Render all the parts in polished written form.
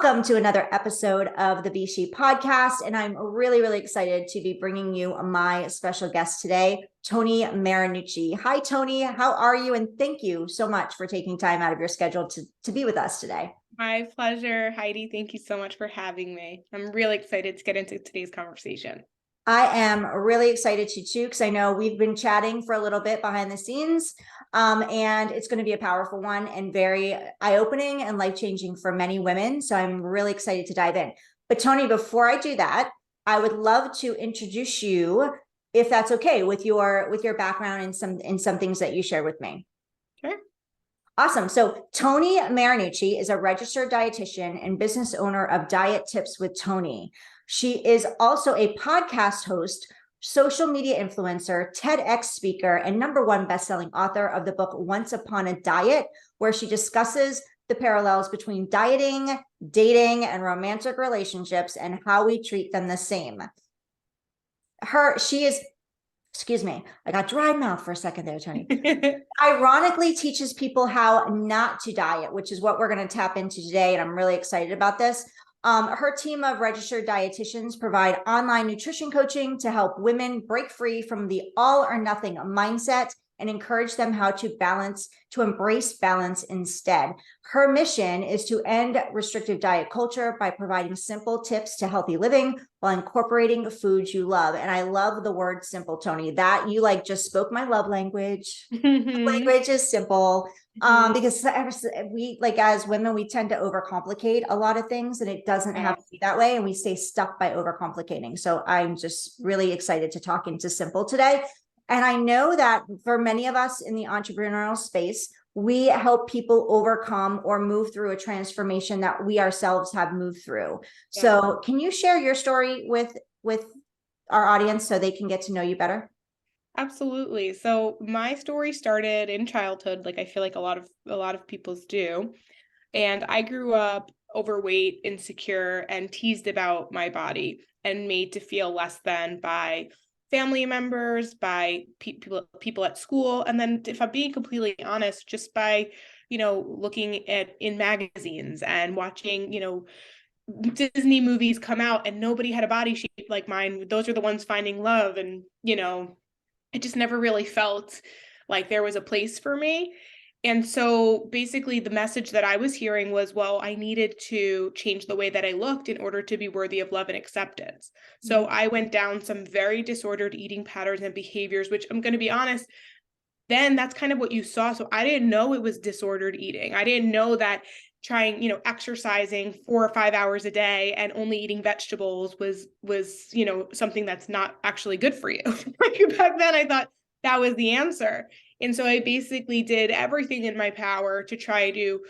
Welcome to another episode of the S.H.E podcast, and I'm really, really excited to be bringing you my special guest today, Toni Marinucci. Hi, Toni. How are you? And thank you so much for taking time out of your schedule to be with us today. My pleasure, Heidi. Thank you so much for having me. I'm really excited to get into today's conversation. I am really excited to too, because I know we've been chatting for a little bit behind the scenes, and it's going to be a powerful one and very eye-opening and life-changing for many women. So I'm really excited to dive in. But Toni, before I do that, I would love to introduce you, if that's okay, with your background and some things that you shared with me. Sure. Awesome. So Toni Marinucci is a registered dietitian and business owner of Diet Tips with Toni. She is also a podcast host, social media influencer, TEDx speaker, and #1 bestselling author of the book Once Upon a Diet, where she discusses the parallels between dieting, dating, and romantic relationships and how we treat them the same. Excuse me, I got dry mouth for a second there, Toni. Ironically teaches people how not to diet, which is what we're going to tap into today. And I'm really excited about this. Her team of registered dietitians provide online nutrition coaching to help women break free from the all or nothing mindset and encourage them how to embrace balance instead. Her mission is to end restrictive diet culture by providing simple tips to healthy living while incorporating foods you love. And I love the word simple, Toni. That you just spoke my love language. Language is simple. Because we as women, we tend to overcomplicate a lot of things, and it doesn't have to be that way. And we stay stuck by overcomplicating. So I'm just really excited to talk into simple today. And I know that for many of us in the entrepreneurial space, we help people overcome or move through a transformation that we ourselves have moved through. Yeah. So can you share your story with our audience so they can get to know you better? Absolutely. So my story started in childhood, like I feel like a lot of people's do. And I grew up overweight, insecure, and teased about my body and made to feel less than by family members, by people at school. And then, if I'm being completely honest, just by, looking in magazines and watching, Disney movies come out and nobody had a body shape like mine. Those are the ones finding love. And, it just never really felt like there was a place for me. And so basically the message that I was hearing was, well, I needed to change the way that I looked in order to be worthy of love and acceptance. So I went down some very disordered eating patterns and behaviors, which I'm going to be honest, then that's kind of what you saw. So I didn't know it was disordered eating. I didn't know that trying, exercising 4 or 5 hours a day and only eating vegetables was, something that's not actually good for you. Back then I thought that was the answer. And so I basically did everything in my power to try to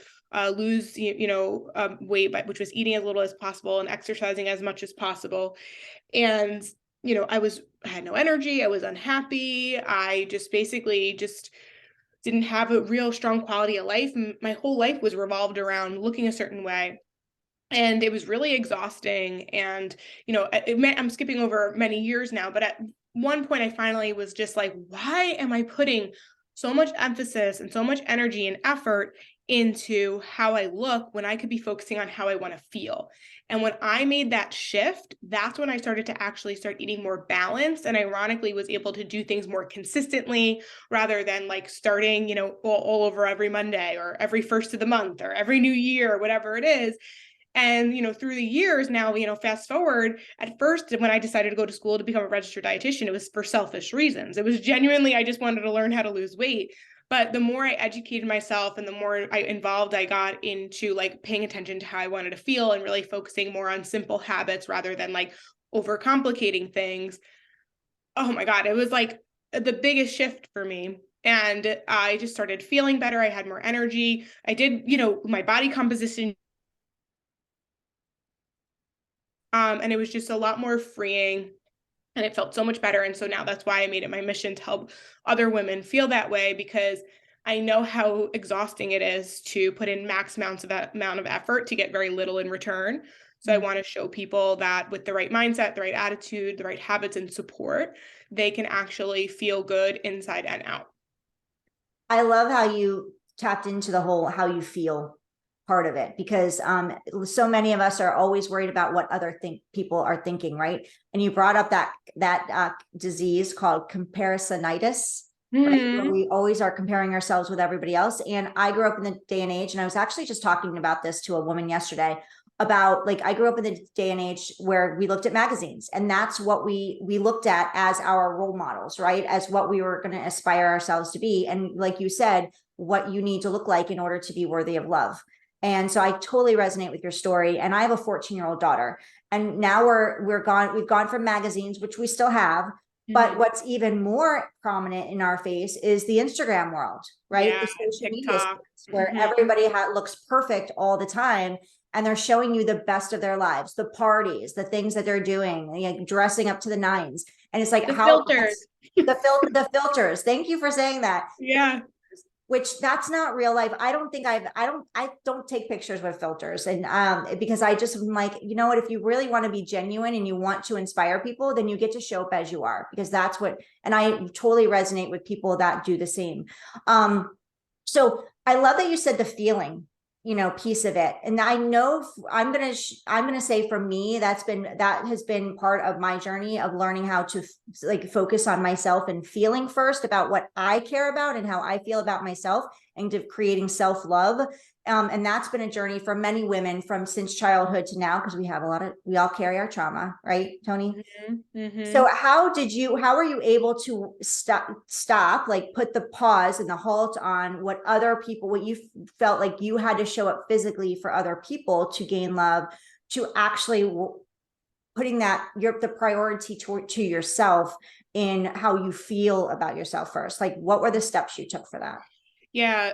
lose, weight, which was eating as little as possible and exercising as much as possible. And, I had no energy. I was unhappy. I just basically didn't have a real strong quality of life. My whole life was revolved around looking a certain way. And it was really exhausting. And, I'm skipping over many years now, but at one point I finally was just like, why am I putting so much emphasis and so much energy and effort into how I look when I could be focusing on how I want to feel? And when I made that shift, that's when I started to actually start eating more balanced, and ironically was able to do things more consistently rather than starting, all over every Monday or every first of the month or every new year or whatever it is. And, through the years now, fast forward, at first, when I decided to go to school to become a registered dietitian, it was for selfish reasons. It was genuinely, I just wanted to learn how to lose weight. But the more I educated myself and the more involved I got into paying attention to how I wanted to feel and really focusing more on simple habits rather than overcomplicating things. Oh my God, it was the biggest shift for me. And I just started feeling better. I had more energy. I did, my body composition. And it was just a lot more freeing, and it felt so much better. And so now that's why I made it my mission to help other women feel that way, because I know how exhausting it is to put in max amounts of that amount of effort to get very little in return. So I want to show people that with the right mindset, the right attitude, the right habits and support, they can actually feel good inside and out. I love how you tapped into the whole how you feel. part of it, because so many of us are always worried about what other people are thinking, right? And you brought up that disease called comparisonitis, right? Where we always are comparing ourselves with everybody else. And I grew up in the day and age, and I was actually just talking about this to a woman yesterday about, like, I grew up in the day and age where we looked at magazines, and that's what we looked at as our role models, right? As what we were going to aspire ourselves to be. And like you said, what you need to look like in order to be worthy of love. And so I totally resonate with your story. And I have a 14-year-old daughter, and now we've gone from magazines, which we still have, but what's even more prominent in our face is the Instagram world, right? Yeah, The social media TikTok. space, where everybody looks perfect all the time, and they're showing you the best of their lives, the parties, the things that they're doing, like dressing up to the nines. And it's like, The how filters. the filters. Thank you for saying that. Yeah. Which that's not real life. I don't take pictures with filters. And because I just am like, you know what, if you really want to be genuine and you want to inspire people, then you get to show up as you are, because that's what, and I totally resonate with people that do the same. So I love that you said the feeling, piece of it. And I know I'm going to say, for me, that has been part of my journey of learning how to like focus on myself and feeling first about what I care about and how I feel about myself, and to creating self-love. And that's been a journey for many women since childhood to now, because we all carry our trauma, right, Toni? So how were you able to stop, like put the pause and the halt on what you felt like you had to show up physically for other people to gain love, to actually putting the priority to yourself in how you feel about yourself first? Like, what were the steps you took for that? Yeah.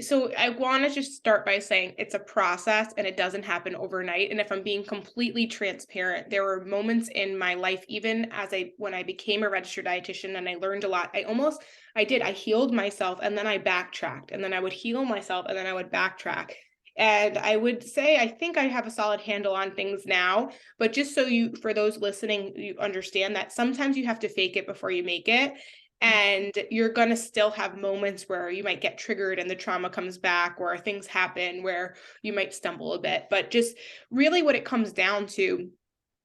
So I want to just start by saying it's a process and it doesn't happen overnight. And if I'm being completely transparent, there were moments in my life, even when I became a registered dietitian and I learned a lot, I healed myself, and then I backtracked, and then I would heal myself, and then I would backtrack. And I would say, I think I have a solid handle on things now, but just for those listening, you understand that sometimes you have to fake it before you make it. And you're going to still have moments where you might get triggered and the trauma comes back, or things happen where you might stumble a bit. But just really what it comes down to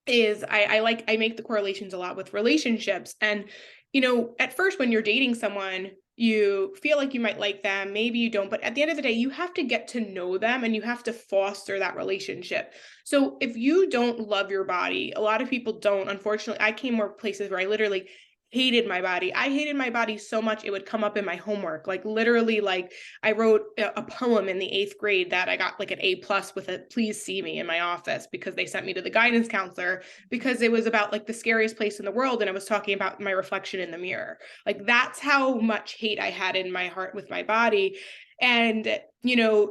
is I make the correlations a lot with relationships. And, at first when you're dating someone, you feel like you might like them, maybe you don't, but at the end of the day, you have to get to know them and you have to foster that relationship. So if you don't love your body, a lot of people don't, unfortunately. I came more places where I literally hated my body. I hated my body so much it would come up in my homework. Like literally, like I wrote a poem in the 8th grade that I got like an A+ with a "please see me" in my office, because they sent me to the guidance counselor, because it was about like the scariest place in the world, and I was talking about my reflection in the mirror. Like that's how much hate I had in my heart with my body. And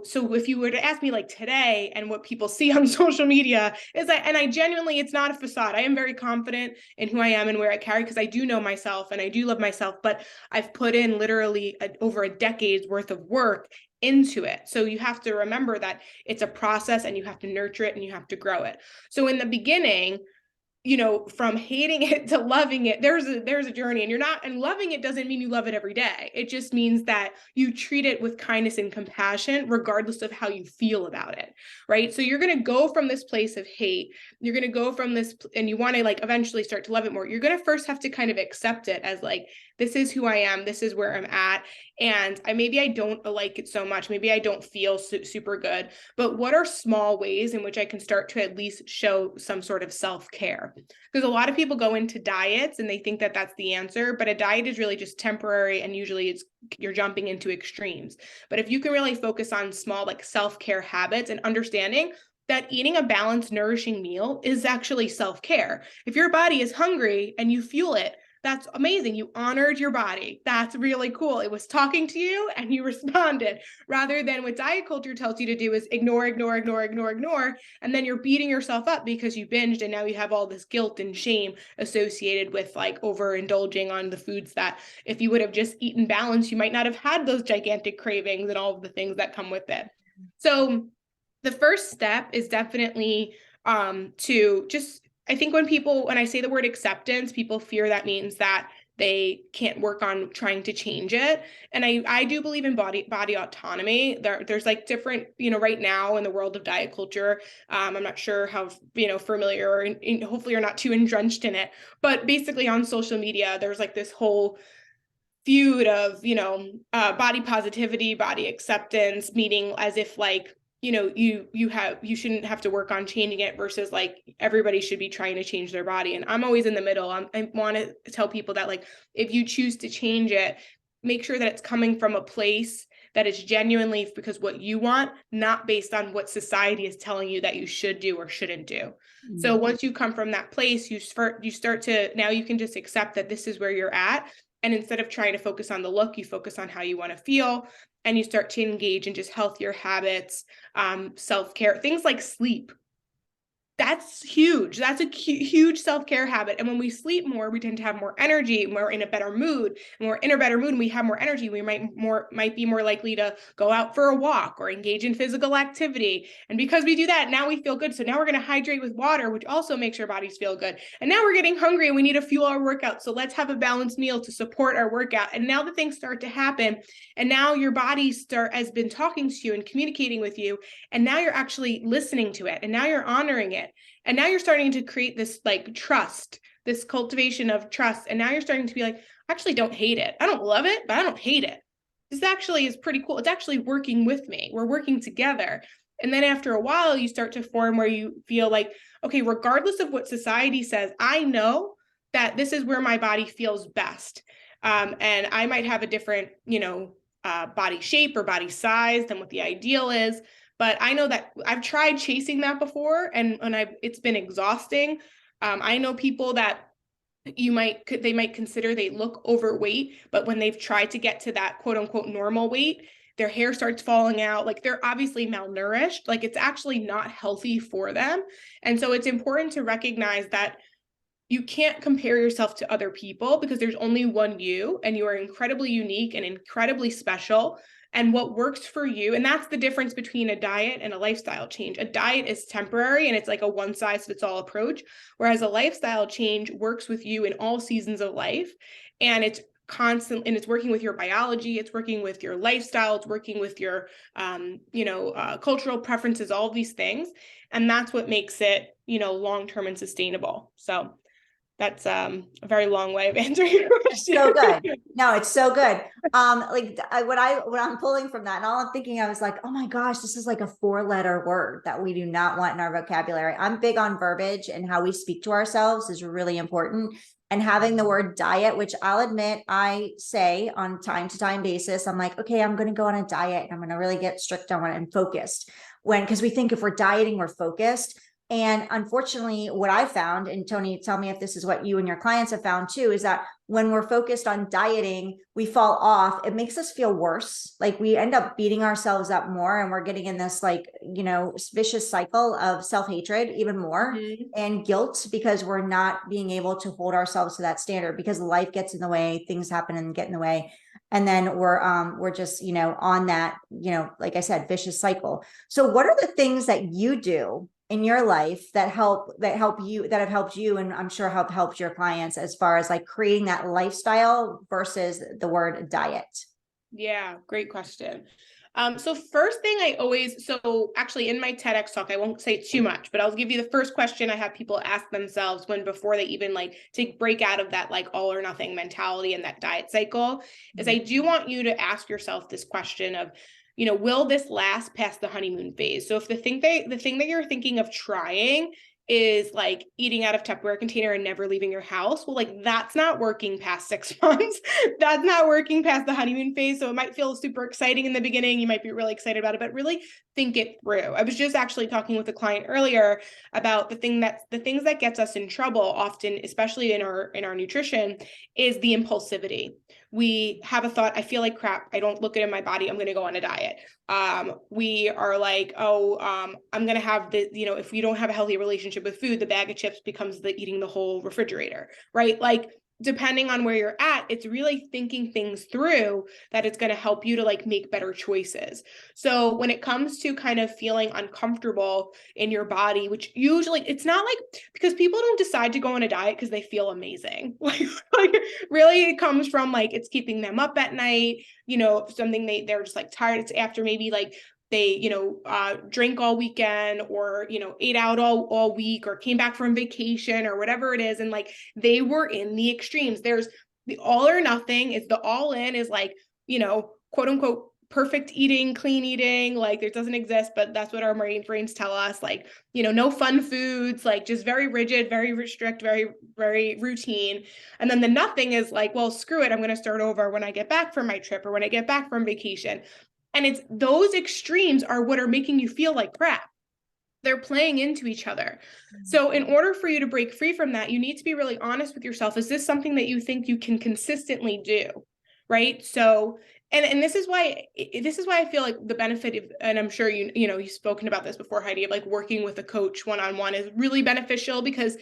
so if you were to ask me like today, and what people see on social media is that, and I genuinely, it's not a facade. I am very confident in who I am and where I carry, because I do know myself and I do love myself, but I've put in literally over a decade's worth of work into it. So you have to remember that it's a process, and you have to nurture it and you have to grow it. So in the beginning, from hating it to loving it, there's a journey, and loving it doesn't mean you love it every day. It just means that you treat it with kindness and compassion, regardless of how you feel about it. Right. So you're going to go from this place of hate. You're going to go from this, and you want to like eventually start to love it more. You're going to first have to kind of accept it as like, this is who I am. This is where I'm at. And maybe I don't like it so much. Maybe I don't feel super good, but what are small ways in which I can start to at least show some sort of self-care? Because a lot of people go into diets and they think that that's the answer, but a diet is really just temporary, and usually you're jumping into extremes. But if you can really focus on small like self-care habits, and understanding that eating a balanced, nourishing meal is actually self-care. If your body is hungry and you fuel it, that's amazing. You honored your body. That's really cool. It was talking to you and you responded, rather than what diet culture tells you to do is ignore, ignore, ignore, ignore, ignore. And then you're beating yourself up because you binged, and now you have all this guilt and shame associated with like overindulging on the foods that if you would have just eaten balanced, you might not have had those gigantic cravings and all of the things that come with it. So the first step is definitely to just, I think when I say the word acceptance, people fear that means that they can't work on trying to change it. And I do believe in body autonomy. There's like different, right now in the world of diet culture, I'm not sure how, familiar or hopefully you're not too entrenched in it, but basically on social media, there's like this whole feud of, body positivity, body acceptance, meaning as if like, you shouldn't have to work on changing it versus like everybody should be trying to change their body. And I'm always in the middle. I want to tell people that like, if you choose to change it, make sure that it's coming from a place that is genuinely because what you want, not based on what society is telling you that you should do or shouldn't do. Mm-hmm. So once you come from that place, you start to, now you can just accept that this is where you're at. And instead of trying to focus on the look, you focus on how you want to feel, and you start to engage in just healthier habits, self-care, things like sleep. That's huge. That's a huge self-care habit. And when we sleep more, we tend to have more energy, we're in a better mood. When we're in a better mood and we have more energy, we might be more likely to go out for a walk or engage in physical activity. And because we do that, now we feel good. So now we're going to hydrate with water, which also makes our bodies feel good. And now we're getting hungry and we need to fuel our workout. So let's have a balanced meal to support our workout. And now the things start to happen. And now your body has been talking to you and communicating with you. And now you're actually listening to it. And now you're honoring it. And now you're starting to create this like trust, this cultivation of trust. And now you're starting to be like, I actually don't hate it. I don't love it, but I don't hate it. This actually is pretty cool. It's actually working with me. We're working together. And then after a while, you start to form where you feel like, okay, regardless of what society says, I know that this is where my body feels best. And I might have a different, body shape or body size than what the ideal is. But I know that I've tried chasing that before, and it's been exhausting. I know people that they might consider they look overweight, but when they've tried to get to that quote unquote normal weight, their hair starts falling out. Like they're obviously malnourished. Like it's actually not healthy for them. And so it's important to recognize that you can't compare yourself to other people because there's only one you, and you are incredibly unique and incredibly special. And what works for you, and that's the difference between a diet and a lifestyle change. A diet is temporary and it's like a one size fits all approach, whereas a lifestyle change works with you in all seasons of life. And it's constant, and it's working with your biology, it's working with your lifestyle, it's working with your cultural preferences, all these things. And that's what makes it, long-term and sustainable. So that's a very long way of answering your question. So good. No, it's so good. What I'm pulling from that, and all I'm thinking, I was like, oh my gosh, this is like a 4-letter word that we do not want in our vocabulary. I'm big on verbiage, and how we speak to ourselves is really important. And having the word diet, which I'll admit I say on time to time basis, I'm like, okay, I'm going to go on a diet and I'm going to really get strict on it and focused. Because we think if we're dieting, we're focused. And unfortunately, what I found, and Toni, tell me if this is what you and your clients have found too, is that when we're focused on dieting, we fall off. It makes us feel worse. Like we end up beating ourselves up more, and we're getting in this vicious cycle of self-hatred even more, and guilt, because we're not being able to hold ourselves to that standard, because life gets in the way, things happen and get in the way. And then we're just, on that, like I said, vicious cycle. So what are the things that you do in your life that have helped you, and I'm sure have helped your clients, as far as like creating that lifestyle versus the word diet? Yeah, great question. So first thing so actually in my TEDx talk, I won't say too much, but I'll give you the first question I have people ask themselves before they even break out of that all or nothing mentality and that diet cycle, is I do want you to ask yourself this question of, will this last past the honeymoon phase? So if the thing that you're thinking of trying is eating out of Tupperware container and never leaving your house, well, that's not working past 6 months. That's not working past the honeymoon phase. So it might feel super exciting in the beginning. You might be really excited about it, but really think it through. I was just actually talking with a client earlier about the things that gets us in trouble often, especially in our nutrition, is the impulsivity. We have a thought, I feel like crap, I don't look good in my body, I'm going to go on a diet. We are I'm going to have if we don't have a healthy relationship with food, the bag of chips becomes eating the whole refrigerator, right? depending on where you're at, it's really thinking things through that it's going to help you to like make better choices. So when it comes to kind of feeling uncomfortable in your body, which usually it's not like, because people don't decide to go on a diet because they feel amazing. Like really it comes from like, it's keeping them up at night, you know, something they're just like tired. It's after maybe like they, you know, drank all weekend, or, you know, ate out all week, or came back from vacation, or whatever it is. And like, they were in the extremes. There's the all or nothing. It's the all in is like, you know, quote unquote, perfect eating, clean eating. Like it doesn't exist, but that's what our brains tell us. Like, you know, no fun foods, like just very rigid, very restrict, very, very routine. And then the nothing is like, well, screw it. I'm going to start over when I get back from my trip, or when I get back from vacation. And it's those extremes are what are making you feel like crap. They're playing into each other. So in order for you to break free from that, you need to be really honest with yourself. Is this something that you think you can consistently do? Right. So, and this is why I feel like the benefit of, and I'm sure you know, you've spoken about this before, Heidi, of like working with a coach one-on-one is really beneficial, because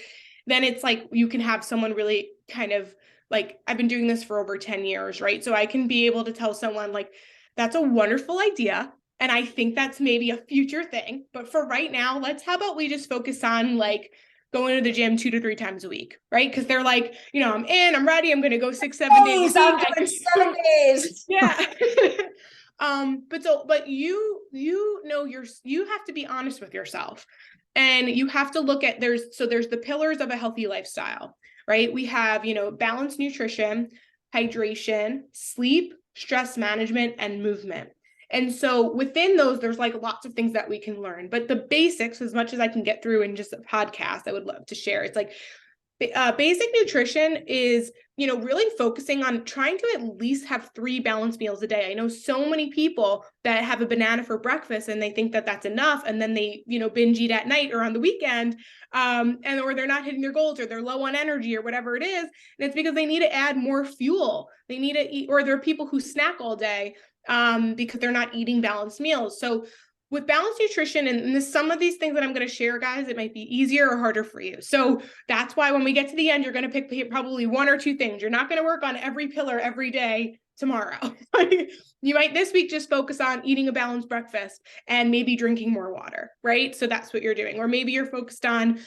then it's like you can have someone really kind of like, I've been doing this for over 10 years, right? So I can be able to tell someone like, that's a wonderful idea. And I think that's maybe a future thing. But for right now, how about we just focus on like going to the gym 2 to 3 times a week, right? Because they're like, you know, I'm ready. I'm going to go 6-7 days a I'm week. doing 7 days. Yeah. But you know, you have to be honest with yourself, and you have to look at, there's the pillars of a healthy lifestyle, right? We have, you know, balanced nutrition, hydration, sleep, stress management, and movement. And so within those, there's like lots of things that we can learn, but the basics, as much as I can get through in just a podcast, I would love to share. It's like basic nutrition is, you know, really focusing on trying to at least have 3 balanced meals a day. I know so many people that have a banana for breakfast and they think that that's enough. And then they, you know, binge eat at night or on the weekend, or they're not hitting their goals, or they're low on energy, or whatever it is. And it's because they need to add more fuel. They need to eat, or there are people who snack all day because they're not eating balanced meals. So with balanced nutrition, and some of these things that I'm going to share, guys, it might be easier or harder for you. So that's why when we get to the end, you're going to pick probably 1 or 2 things. You're not going to work on every pillar every day tomorrow. You might this week just focus on eating a balanced breakfast and maybe drinking more water, right? So that's what you're doing. Or maybe you're focused on,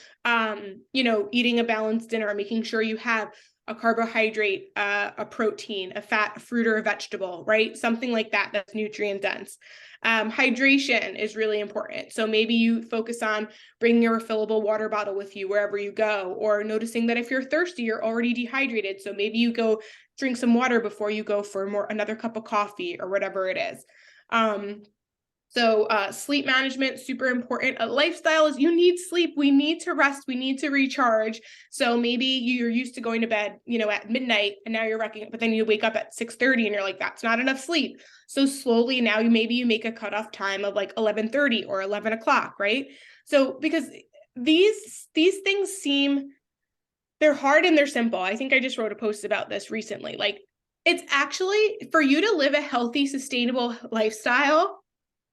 you know, eating a balanced dinner, making sure you have a carbohydrate, a protein, a fat, a fruit, or a vegetable, right? Something like that that's nutrient dense. Hydration is really important. So maybe you focus on bringing your refillable water bottle with you wherever you go, or noticing that if you're thirsty, you're already dehydrated. So maybe you go drink some water before you go for another cup of coffee, or whatever it is. So sleep management, super important. A lifestyle is, you need sleep. We need to rest. We need to recharge. So maybe you're used to going to bed, you know, at midnight, and now you're wrecking, but then you wake up at 6:30 and you're like, that's not enough sleep. So slowly now maybe you make a cutoff time of like 11:30 or 11 o'clock, right? So because these things they're hard and they're simple. I think I just wrote a post about this recently. Like, it's actually, for you to live a healthy, sustainable lifestyle,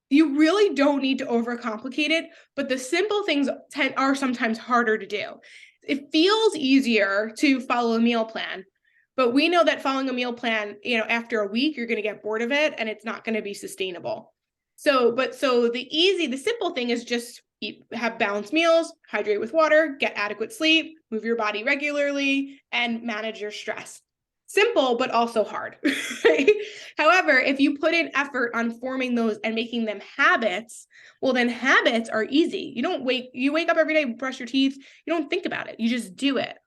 you really don't need to overcomplicate it, but the simple things are sometimes harder to do. It feels easier to follow a meal plan, but we know that following a meal plan, you know, after a week, you're going to get bored of it and it's not going to be sustainable. So the simple thing is just have balanced meals, hydrate with water, get adequate sleep, move your body regularly, and manage your stress. Simple, but also hard. Right? However, if you put in effort on forming those and making them habits, well, then habits are easy. You wake up every day, brush your teeth, you don't think about it. You just do it.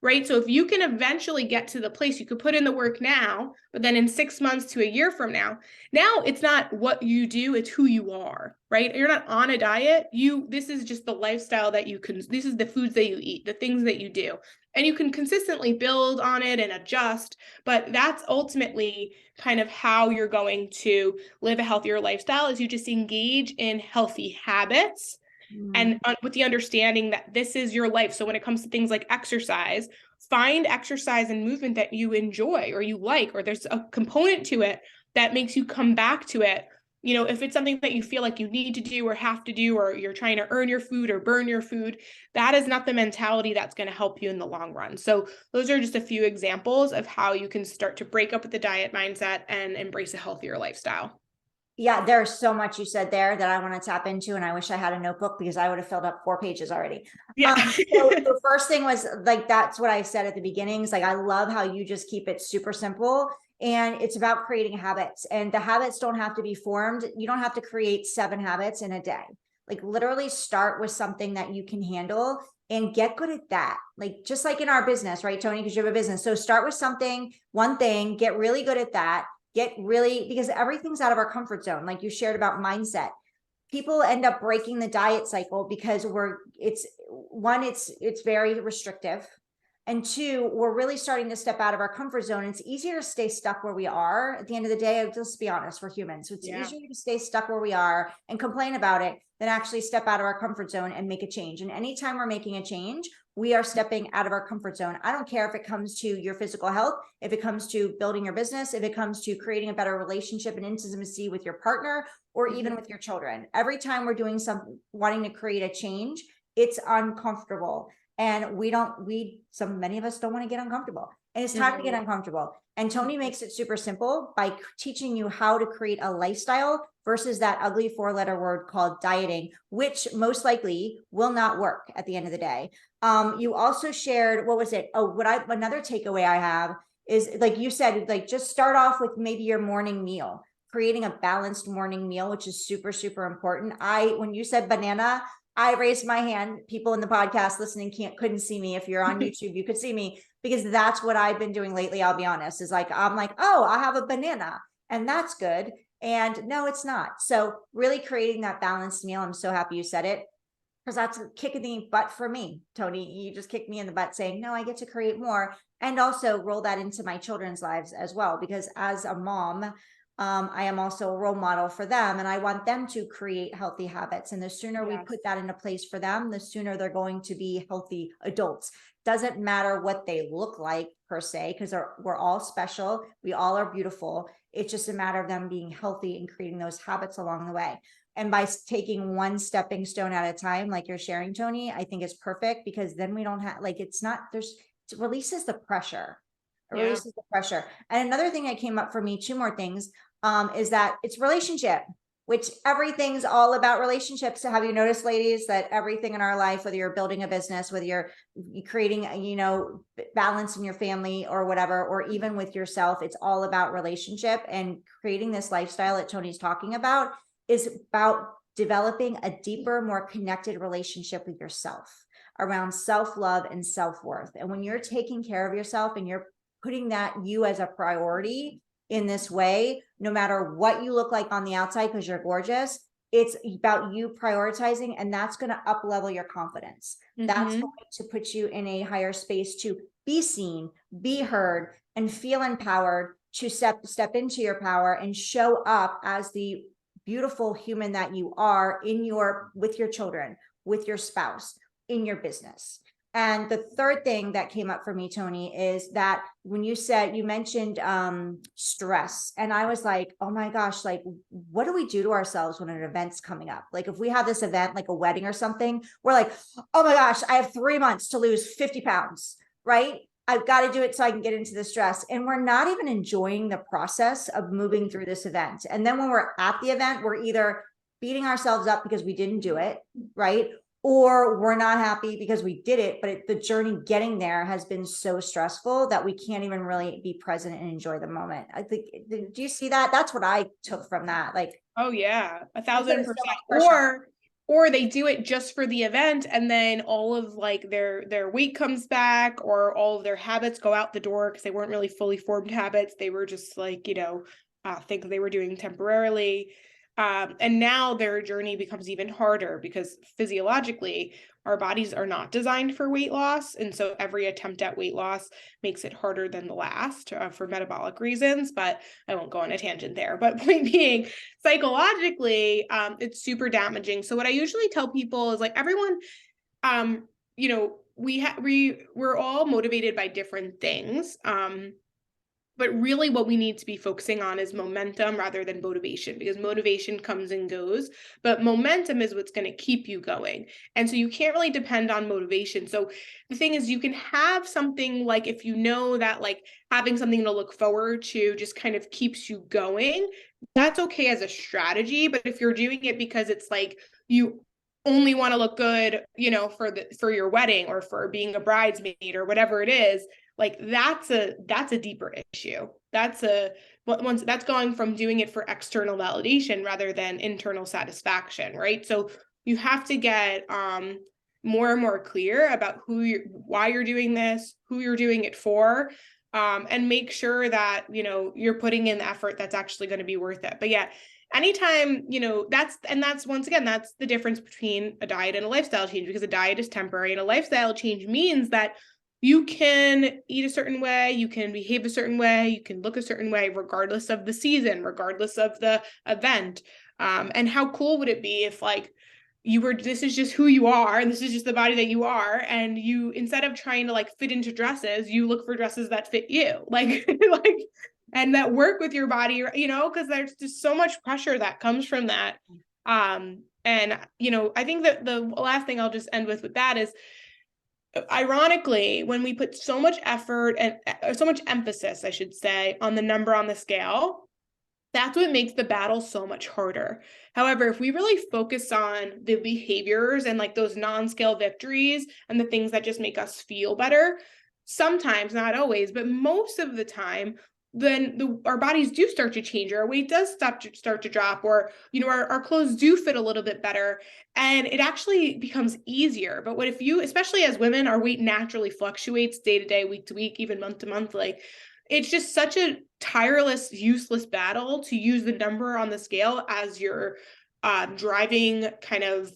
Right? So if you can eventually get to the place, you could put in the work now, but then in 6 months to a year from now it's not what you do, it's who you are, right? You're not on a diet. This is just the lifestyle that this is the foods that you eat, the things that you do. And you can consistently build on it and adjust, but that's ultimately kind of how you're going to live a healthier lifestyle, is you just engage in healthy habits. And with the understanding that this is your life. So when it comes to things like exercise, find exercise and movement that you enjoy or you like, or there's a component to it that makes you come back to it, You know, if it's something that you feel like you need to do or have to do, or you're trying to earn your food or burn your food, that is not the mentality that's going to help you in the long run. So those are just a few examples of how you can start to break up with the diet mindset and embrace a healthier lifestyle. Yeah, there's so much you said there that I want to tap into, and I wish I had a notebook because I would have filled up 4 pages already. Yeah. So the first thing was like, that's what I said at the beginning. Is like, I love how you just keep it super simple, and it's about creating habits, and the habits don't have to be formed. You don't have to create 7 habits in a day. Like, literally start with something that you can handle and get good at that. Like, just like in our business, right, Toni, because you have a business. So start with something, one thing, get really good at that. Get really, because everything's out of our comfort zone. Like you shared about mindset. People end up breaking the diet cycle because it's very restrictive. And 2, we're really starting to step out of our comfort zone. It's easier to stay stuck where we are. At the end of the day, let's be honest, we're humans. So it's easier to stay stuck where we are and complain about it than actually step out of our comfort zone and make a change. And anytime we're making a change, we are stepping out of our comfort zone. I don't care if it comes to your physical health, if it comes to building your business, if it comes to creating a better relationship and intimacy with your partner, or even with your children. Every time we're doing something, wanting to create a change, it's uncomfortable. And many of us don't want to get uncomfortable, and it's time to get uncomfortable. And Toni makes it super simple by teaching you how to create a lifestyle versus that ugly 4-letter word called dieting, which most likely will not work at the end of the day. You also shared, what was it? Another takeaway I have is, like you said, like, just start off with maybe your morning meal, creating a balanced morning meal, which is super, super important. When you said banana, I raised my hand. People in the podcast listening couldn't see me. If you're on YouTube, you could see me, because that's what I've been doing lately. I'll be honest, is like, I'm like, oh, I have a banana and that's good. And no, it's not. So really creating that balanced meal. I'm so happy you said it, because that's kicking the butt for me, Toni. You just kicked me in the butt saying, no, I get to create more, and also roll that into my children's lives as well. Because as a mom, I am also a role model for them, and I want them to create healthy habits. And the sooner we put that into place for them, the sooner they're going to be healthy adults. Doesn't matter what they look like per se, because we're all special. We all are beautiful. It's just a matter of them being healthy and creating those habits along the way. And by taking one stepping stone at a time, like you're sharing, Toni, I think it's perfect, because then we don't have, like, it releases the pressure. It releases the pressure. And another thing that came up for me, 2 more things, is that it's relationship, which everything's all about relationships. So have you noticed, ladies, that everything in our life, whether you're building a business, whether you're creating, balance in your family or whatever, or even with yourself, it's all about relationship. And creating this lifestyle that Toni's talking about is about developing a deeper, more connected relationship with yourself around self-love and self-worth. And when you're taking care of yourself and you're putting that you as a priority in this way, no matter what you look like on the outside, because you're gorgeous, it's about you prioritizing, and that's going to up level your confidence. That's going to put you in a higher space to be seen, be heard, and feel empowered to step into your power and show up as the beautiful human that you are with your children, with your spouse, in your business. And the third thing that came up for me, Toni, is that when you mentioned stress, and I was like, oh my gosh, like, what do we do to ourselves when an event's coming up? Like, if we have this event, like a wedding or something, we're like, oh my gosh, I have 3 months to lose 50 pounds, right? I've got to do it so I can get into the stress. And we're not even enjoying the process of moving through this event. And then when we're at the event, we're either beating ourselves up because we didn't do it, right? Or we're not happy because we did it, but the journey getting there has been so stressful that we can't even really be present and enjoy the moment. I think, do you see that? That's what I took from that. Like, oh yeah, 1,000%. Or they do it just for the event, and then all of like their weight comes back, or all of their habits go out the door because they weren't really fully formed habits. They were just like, things they were doing temporarily. And now their journey becomes even harder because physiologically our bodies are not designed for weight loss. And so every attempt at weight loss makes it harder than the last for metabolic reasons, but I won't go on a tangent there. But point being, psychologically, it's super damaging. So what I usually tell people is, like, everyone, we're all motivated by different things. But really what we need to be focusing on is momentum rather than motivation, because motivation comes and goes, but momentum is what's going to keep you going. And so you can't really depend on motivation. So the thing is, you can have something like, if you know that like having something to look forward to just kind of keeps you going, that's okay as a strategy. But if you're doing it because it's like you only want to look good, for your wedding or for being a bridesmaid or whatever it is, like that's a deeper issue. That's going from doing it for external validation rather than internal satisfaction, right? So you have to get more and more clear about why you're doing this, who you're doing it for, and make sure that you're putting in the effort that's actually going to be worth it. But yeah, anytime, that's once again, that's the difference between a diet and a lifestyle change, because a diet is temporary and a lifestyle change means that you can eat a certain way, you can behave a certain way, you can look a certain way, regardless of the season, regardless of the event. And how cool would it be if like this is just who you are, and this is just the body that you are, and you, instead of trying to like fit into dresses, you look for dresses that fit you, like and that work with your body, because there's just so much pressure that comes from that. And I think that the last thing I'll just end with that is, ironically, when we put so much effort and so much emphasis, I should say, on the number on the scale, that's what makes the battle so much harder. However, if we really focus on the behaviors and like those non-scale victories and the things that just make us feel better, sometimes, not always, but most of the time, then our bodies do start to change, our weight does start to drop, or our clothes do fit a little bit better, and it actually becomes easier. But what if you, especially as women, our weight naturally fluctuates day to day, week to week, even month to month, like it's just such a tireless, useless battle to use the number on the scale as your driving kind of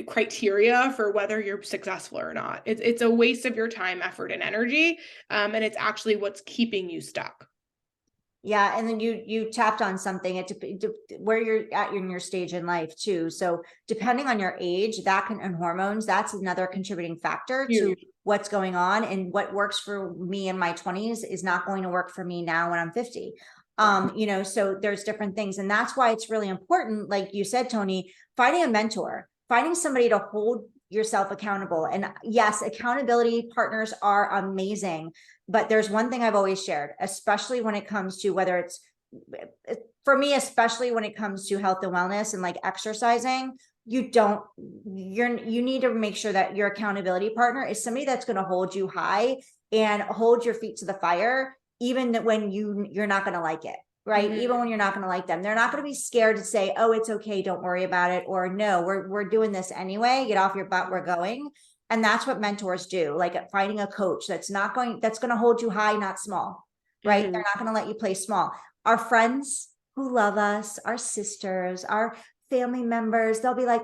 criteria for whether you're successful or not. It's a waste of your time, effort, and energy, and it's actually what's keeping you stuck. Yeah, and then you tapped on something where you're at in your stage in life too. So depending on your age, and hormones, that's another contributing factor to what's going on, and what works for me in my 20s is not going to work for me now when I'm 50. So there's different things, and that's why it's really important, like you said, Toni, finding a mentor, finding somebody to hold yourself accountable. And yes, accountability partners are amazing. But there's one thing I've always shared, especially when it comes to whether it's, for me, especially when it comes to health and wellness and like exercising, you need to make sure that your accountability partner is somebody that's going to hold you high and hold your feet to the fire, even when you're not going to like it. Right. Mm-hmm. Even when you're not going to like them, they're not going to be scared to say, oh, it's okay, don't worry about it. Or no, we're doing this anyway. Get off your butt. We're going. And that's what mentors do. Like finding a coach that's going to hold you high, not small. Right. Mm-hmm. They're not going to let you play small. Our friends who love us, our sisters, our family members, they'll be like,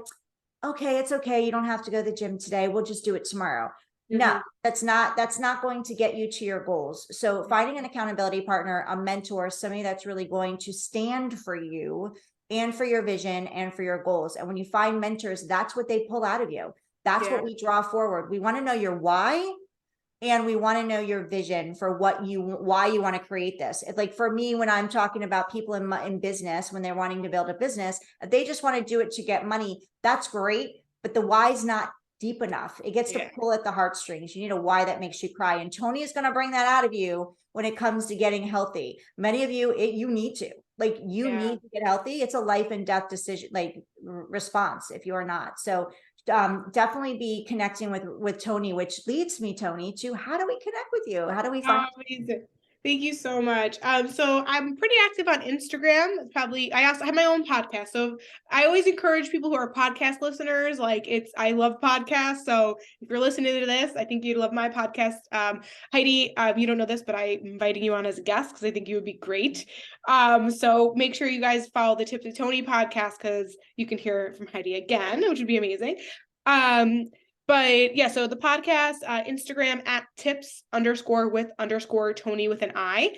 okay, it's okay. You don't have to go to the gym today. We'll just do it tomorrow. Mm-hmm. No, that's not going to get you to your goals. So finding an accountability partner, a mentor, somebody that's really going to stand for you and for your vision and for your goals. And when you find mentors, that's what they pull out of you. That's what we draw forward. We want to know your why, and we want to know your vision for why you want to create this. It's like, for me, when I'm talking about people in business, when they're wanting to build a business, if they just want to do it to get money, that's great. But the why is not deep enough. It gets to pull at the heartstrings. You need a why that makes you cry. And Toni is going to bring that out of you when it comes to getting healthy. Many of you, you need to. Like, you need to get healthy. It's a life and death decision, like response, if you are not. So definitely be connecting with Toni, which leads me, Toni, to how do we connect with you? How do we find you? Thank you so much. So I'm pretty active on Instagram. I also have my own podcast. So I always encourage people who are podcast listeners. I love podcasts. So if you're listening to this, I think you'd love my podcast. Heidi, you don't know this, but I'm inviting you on as a guest because I think you would be great. So make sure you guys follow the Tips with Toni podcast, because you can hear from Heidi again, which would be amazing. But yeah, so the podcast, Instagram at tips_with_Toni with an I.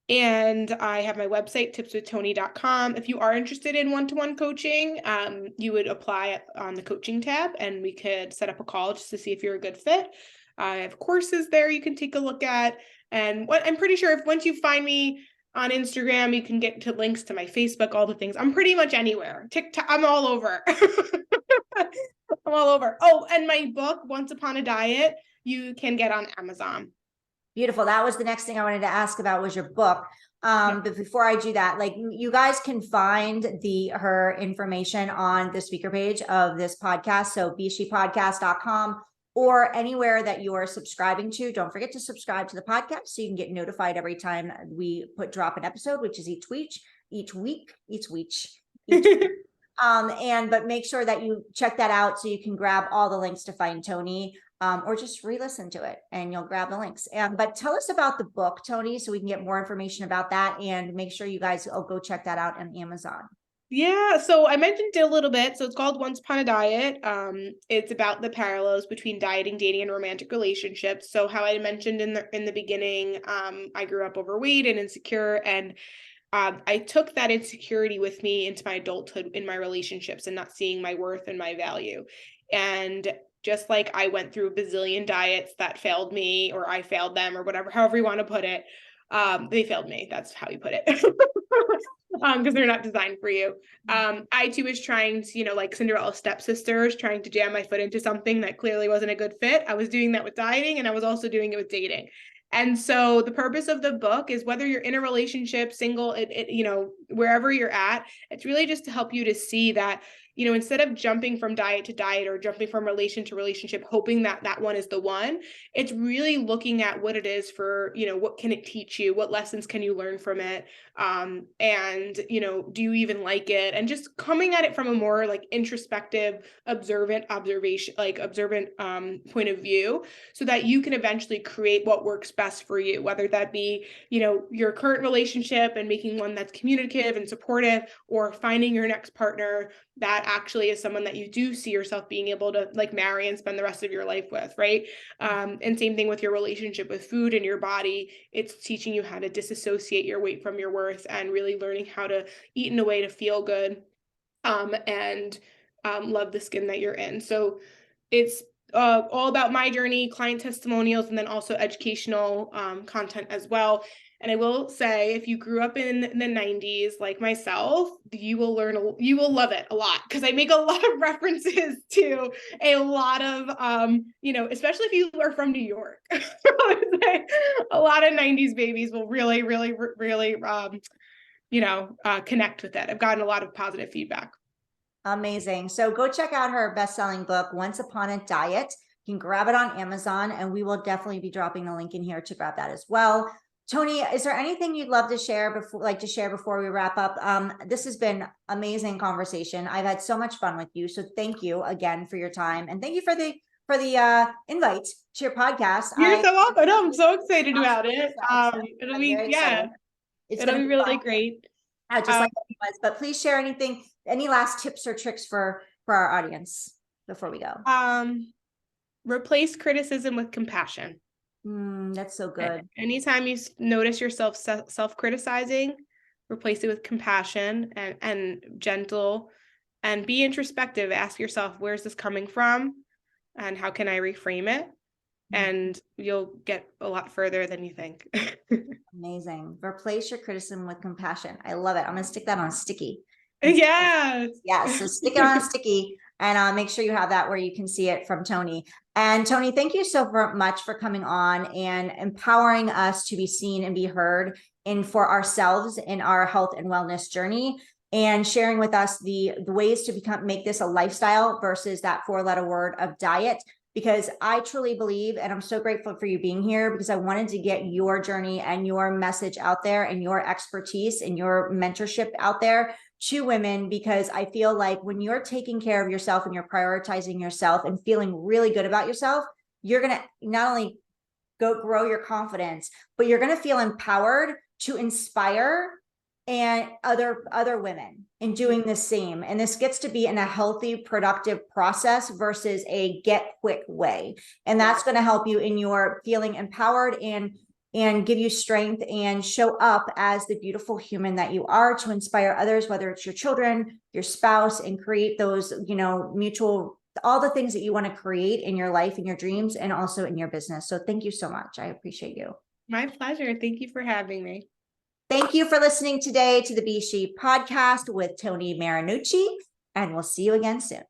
And I have my website, tipswithtoni.com. If you are interested in one-to-one coaching, you would apply on the coaching tab, and we could set up a call just to see if you're a good fit. I have courses there you can take a look at. And what I'm pretty sure if once you find me on Instagram, you can get to links to my Facebook, all the things. I'm pretty much anywhere. TikTok, I'm all over. I'm all over. Oh, and my book, Once Upon a Diet, you can get on Amazon. Beautiful. That was the next thing I wanted to ask about was your book. But before I do that, like you guys can find her information on the speaker page of this podcast. So bestshepodcast.com or anywhere that you are subscribing to. Don't forget to subscribe to the podcast so you can get notified every time we drop an episode, which is each week. But make sure that you check that out so you can grab all the links to find Toni, or just re-listen to it and you'll grab the links. But tell us about the book, Toni, so we can get more information about that, and make sure you guys go check that out on Amazon. Yeah, so I mentioned it a little bit. So it's called Once Upon a Diet. It's about the parallels between dieting, dating, and romantic relationships. So how I mentioned in the beginning, I grew up overweight and insecure, and I took that insecurity with me into my adulthood in my relationships and not seeing my worth and my value. And just like I went through a bazillion diets that failed me, or I failed them, or whatever, however you want to put it, they failed me. That's how you put it. Because they're not designed for you. I too was trying to, like Cinderella's stepsisters, trying to jam my foot into something that clearly wasn't a good fit. I was doing that with dieting, and I was also doing it with dating. And so the purpose of the book is, whether you're in a relationship, single, wherever you're at, it's really just to help you to see that, instead of jumping from diet to diet or jumping from relation to relationship, hoping that that one is the one, it's really looking at what it is for, what can it teach you? What lessons can you learn from it? And, do you even like it? And just coming at it from a more like introspective, observant point of view, so that you can eventually create what works best for you, whether that be, your current relationship and making one that's communicative and supportive, or finding your next partner that actually is someone that you do see yourself being able to like marry and spend the rest of your life with, right? And same thing with your relationship with food and your body. It's teaching you how to disassociate your weight from your worth, and really learning how to eat in a way to feel good, and love the skin that you're in. So it's all about my journey, client testimonials, and then also educational content as well. And I will say, if you grew up in the 90s like myself, you will love it a lot, because I make a lot of references to a lot of, especially if you are from New York. A lot of 90s babies will really, really, really, connect with it. I've gotten a lot of positive feedback. Amazing. So go check out her best-selling book, Once Upon a Diet. You can grab it on Amazon, and we will definitely be dropping the link in here to grab that as well. Toni, is there anything you'd love to share before we wrap up? This has been amazing conversation. I've had so much fun with you. So thank you again for your time, and thank you for the invite to your podcast. You're so welcome. No, I'm so excited about it. It'll be really great. Just like it was. But please share any last tips or tricks for our audience before we go. Replace criticism with compassion. That's so good. Anytime you notice yourself self-criticizing, replace it with compassion and gentle, and be introspective. Ask yourself, where's this coming from, and how can I reframe it? And you'll get a lot further than you think. Amazing. Replace your criticism with compassion. I love it. I'm going to stick that on a sticky. Yes. Yeah. So stick it on a sticky, and make sure you have that where you can see it from Toni. And Toni, thank you so much for coming on and empowering us to be seen and be heard for ourselves in our health and wellness journey, and sharing with us the ways to make this a lifestyle versus that 4-letter word of diet. Because I truly believe, and I'm so grateful for you being here, because I wanted to get your journey and your message out there, and your expertise and your mentorship out there to women, because I feel like when you're taking care of yourself and you're prioritizing yourself and feeling really good about yourself, you're going to not only grow your confidence, but you're going to feel empowered to inspire and other women in doing the same. And this gets to be in a healthy, productive process versus a get quick way. And that's going to help you in your feeling empowered and give you strength and show up as the beautiful human that you are, to inspire others, whether it's your children, your spouse, and create those, mutual, all the things that you want to create in your life, in your dreams, and also in your business. So thank you so much. I appreciate you. My pleasure. Thank you for having me. Thank you for listening today to the Be She podcast with Toni Marinucci, and we'll see you again soon.